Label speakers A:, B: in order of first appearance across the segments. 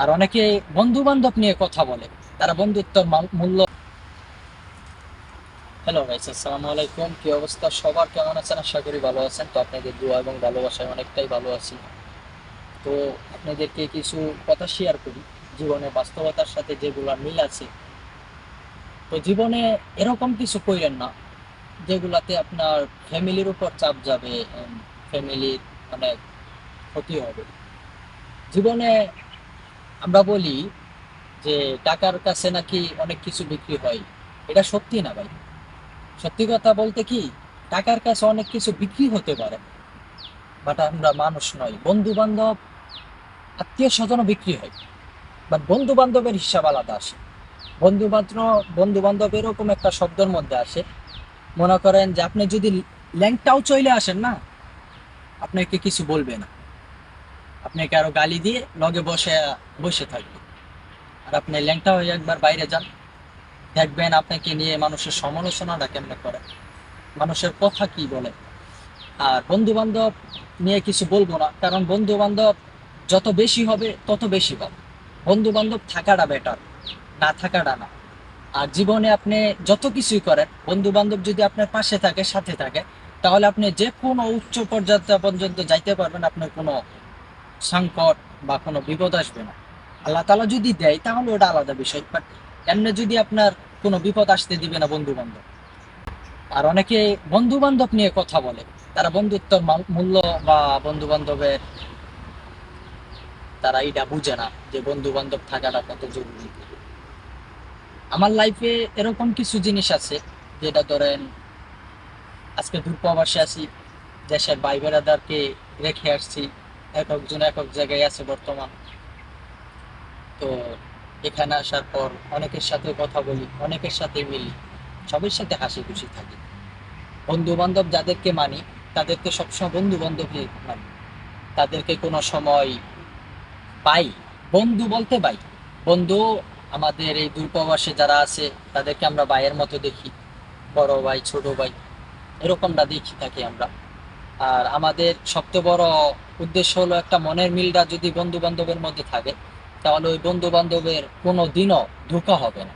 A: আর অনেকে বন্ধু বান্ধব নিয়ে কথা বলে, তারা বন্ধুত্বর মূল্য। হ্যালো গাইস, আসসালামু আলাইকুম। কি অবস্থা সবার, কেমন আছেন? আশা করি ভালো আছেন। তো আপনাদের দোয়া এবং ভালোবাসায় অনেকটাই ভালো আছি। তো আপনাদেরকে কিছু কথা শেয়ার করি জীবনে বাস্তবতার সাথে যেগুলো মিল আছে। তো জীবনে এরকম কিছু কইরেন না যেগুলাতে আপনার ফ্যামিলির উপর চাপ যাবে, ফ্যামিলির অনেক ক্ষতি হবে জীবনে। আমরা বলি যে টাকার কাছে নাকি অনেক কিছু বিক্রি হয়, এটা সত্যি না ভাই। সত্যি কথা বলতে কি, টাকার কাছে অনেক কিছু বিক্রি হতে পারে, বাট আমরা মানুষ নই। বন্ধু বান্ধব, আত্মীয় স্বজনও বিক্রি হয়, বাট বন্ধু বান্ধবের হিসাব আলাদা আসে। বন্ধু বান্ধব এরকম একটা শব্দের মধ্যে আসে, মনে করেন যে আপনি যদি ল্যাংটাও চলে আসেন না, আপনাকে কিছু বলবে না, আপনাকে আরো গালি দিয়ে লগে বসে বসে থাকবে। আর আপনি ল্যাংটা হয়ে একবার বাইরে যান, দেখবেন আপনাকে নিয়ে মানুষের সমালোচনাটা কেমনে করে, মানুষের কথা কি বলে। আর বন্ধু বান্ধব নিয়ে কিছু বলবো না, কারণ বন্ধু বান্ধব যত বেশি হবে তত বেশি পাবে। বন্ধু বান্ধব থাকাটা বেটার, না থাকাটা না। আর জীবনে আপনি যত কিছুই করেন, বন্ধু বান্ধব যদি আপনার পাশে থাকে, সাথে থাকে, তাহলে আপনি যে কোনো উচ্চ পর্যায়ে পর্যন্ত যাইতে পারবেন। আপনার কোনো সংকট বা কোনো বিপদ আসবে না। আল্লাহ তাআলা যদি দেয় তাহলে ওটা আলাদা বিষয়, বাট এমনি যদি আপনার কোনো বিপদ আসতে দিবে না বন্ধু বান্ধব। আর অনেকে বন্ধু বান্ধব নিয়ে কথা বলে, তারা বন্ধুত্বর মূল্য বা বন্ধু বান্ধবের, তারা এটা বুঝে না যে বন্ধু বান্ধব থাকাটা কত জরুরি। আমার লাইফে এরকম কিছু জিনিস আছে, যেটা ধরেন আজকে দূর প্রবাসে আছি, দেশের ভাই বেড়াদারকে রেখে আসছি, এক একজন এক এক জায়গায় আছে বর্তমান। তো এখানে আসার পর অনেকের সাথে কথা বলি, অনেকের সাথে মিলি, সবার সাথে হাসি খুশি থাকি। বন্ধু বান্ধব যাদেরকে মানি, তাদেরকে সবসময় বন্ধু বান্ধবই মানি। তাদেরকে কোনো সময় পাই, বন্ধু বলতে ভাই। বন্ধু, আমাদের এই দূরপ্রবাসে যারা আছে তাদেরকে আমরা ভাইয়ের মতো দেখি, বড় ভাই ছোট ভাই এরকমটা দেখি থাকি আমরা। আর আমাদের সবচেয়ে বড় উদ্দেশ্য হলো একটা মনের মিলটা যদি বন্ধু বান্ধবের মধ্যে থাকে, তাহলে ওই বন্ধু বান্ধবের কোনো দিনও ধোঁকা হবে না।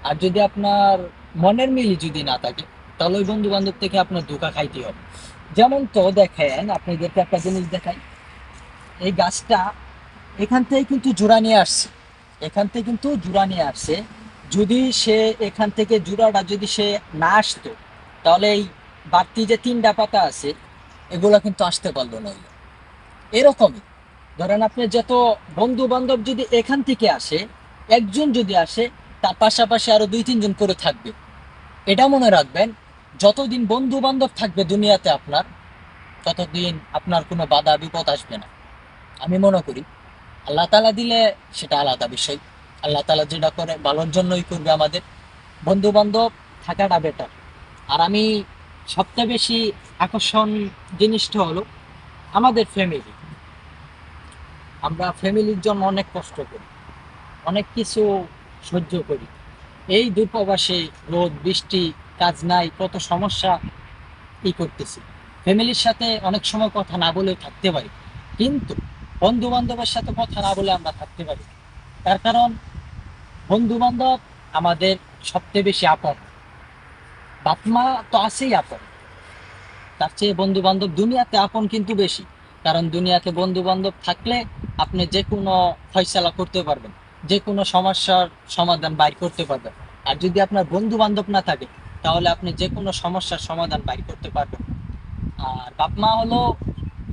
A: আর যদি আপনার মনের মিলই যদি না থাকে, তাহলে ওই বন্ধু বান্ধব থেকে আপনার ধোঁকা খাইতে হবে। যেমন তো দেখেন, আপনাদেরকে একটা জিনিস দেখাই। এই গাছটা এখান থেকে কিন্তু জোড়া নিয়ে আসছে, এখান থেকে কিন্তু জোড়া নিয়ে আসছে। যদি সে এখান থেকে জোড়াটা যদি সে না আসতো, তাহলে এই বাড়তি যে তিনটা পাতা আছে এগুলো কিন্তু আসতে পারলো না। এরকমই ধরেন, আপনি যত বন্ধু বান্ধব যদি এখান থেকে আসে, একজন যদি আসে, তার পাশাপাশি আরো দুই তিনজন করে থাকবে। এটা মনে রাখবেন, যতদিন বন্ধু বান্ধব থাকবে দুনিয়াতে আপনার, ততদিন আপনার কোনো বাধা বিপদ আসবে না। আমি মনে করি আল্লাহ তাআলা দিলে সেটা আলাদা বিষয়। আল্লাহ তাআলা যেটা করে ভালোর জন্যই করবে আমাদের। বন্ধু বান্ধব থাকাটা বেটার। আর আমি সবচেয়ে বেশি আকর্ষণ জিনিসটা হলো আমাদের ফ্যামিলি। আমরা ফ্যামিলির জন্য অনেক কষ্ট করি, অনেক কিছু সহ্য করি। এই দূরপ্রবাসে রোদ বৃষ্টি, কাজ নাই, কত সমস্যা করতেছি। ফ্যামিলির সাথে অনেক সময় কথা না বলেও থাকতে পারি, কিন্তু বন্ধু বান্ধবের সাথে কথা না বলে আমরা থাকতে পারি। তার কারণ বন্ধু বান্ধব আমাদের সবচেয়ে বেশি আপন। বাপ মা তো আছেই আপন, তার চেয়ে বন্ধু বান্ধব দুনিয়াতে আপন কিন্তু বেশি। কারণ দুনিয়াতে বন্ধু বান্ধব থাকলে আপনি যে কোনো ফয়সালা করতে পারবেন, যে কোনো সমস্যার সমাধান বাইর করতে পারবেন। আর যদি আপনার বন্ধু বান্ধব না থাকে, তাহলে আপনি যে কোনো সমস্যার সমাধান বাইর করতে পারবেন। আর বাপ মা হলো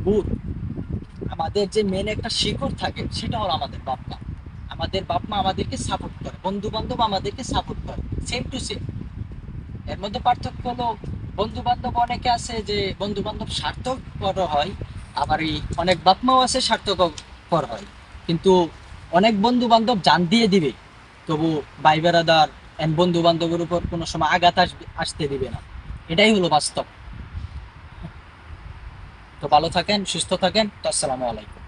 A: ভূত। আমাদের যে মেন একটা শিকড় থাকে সেটা হলো আমাদের বাপ মা। আমাদের বাপ মা আমাদেরকে সাপোর্ট করে, বন্ধু বান্ধব আমাদেরকে সাপোর্ট করে, সেম টু সেম। এর মধ্যে পার্থক্য হলো, বন্ধু বান্ধব অনেকে আছে যে বন্ধু বান্ধব স্বার্থপর হয়, আবার এই অনেক বাপ মাও আছে স্বার্থপর হয়। কিন্তু অনেক বন্ধু বান্ধব জান দিয়ে দিবে, তবু ভাই বেড়াদার এন্ড বন্ধু বান্ধবের উপর কোনো সময় আঘাত আসতে দিবে না। এটাই হলো বাস্তব। তো ভালো থাকেন, সুস্থ থাকেন। তো আসসালামু আলাইকুম।